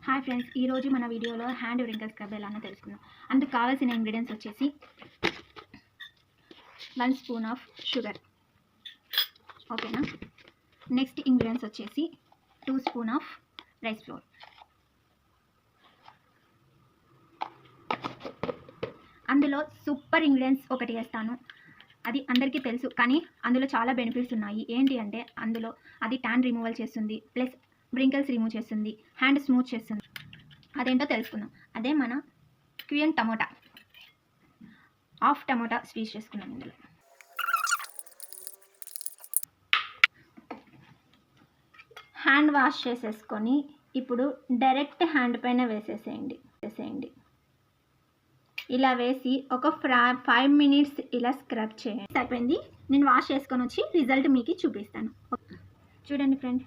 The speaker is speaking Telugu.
హాయ్ ఫ్రెండ్స్, ఈరోజు మన వీడియోలో హ్యాండ్ వ్రింకిల్ స్క్రబ్ ఎలానో తెలుసుకుందాం. అందుకు కావాల్సిన ఇంగ్రీడియంట్స్ వచ్చేసి 1 స్పూన్ ఆఫ్ షుగర్, ఓకేనా. నెక్స్ట్ ఇంగ్రీడియంట్స్ వచ్చేసి 2 స్పూన్ ఆఫ్ రైస్ ఫ్లోర్. అందులో సూపర్ ఇంగ్రీడియంట్స్ ఒకటి వేస్తాను, అది అందరికీ తెలుసు, కానీ అందులో చాలా బెనిఫిట్స్ ఉన్నాయి. ఏంటి అంటే అందులో అది ట్యాన్ రిమూవల్ చేస్తుంది, ప్లస్ వ్రింకిల్స్ రిమూవ్ చేస్తుంది, హ్యాండ్ స్మూత్ చేస్తుంది. అదేంటో తెలుసుకుందాం. అదే మన క్యూయన్ టమోటా. హాఫ్ టమోటా స్వీట్ చేసుకున్నాం. ఇందులో హ్యాండ్ వాష్ చేసేసుకొని ఇప్పుడు డైరెక్ట్ హ్యాండ్ పైన వేసేసేయండి. ఇలా వేసి ఒక 5 మినిట్స్ ఇలా స్క్రబ్ చేయండి. అయిపోయింది. నేను వాష్ చేసుకొని వచ్చి రిజల్ట్ మీకు చూపిస్తాను. చూడండి ఫ్రెండ్.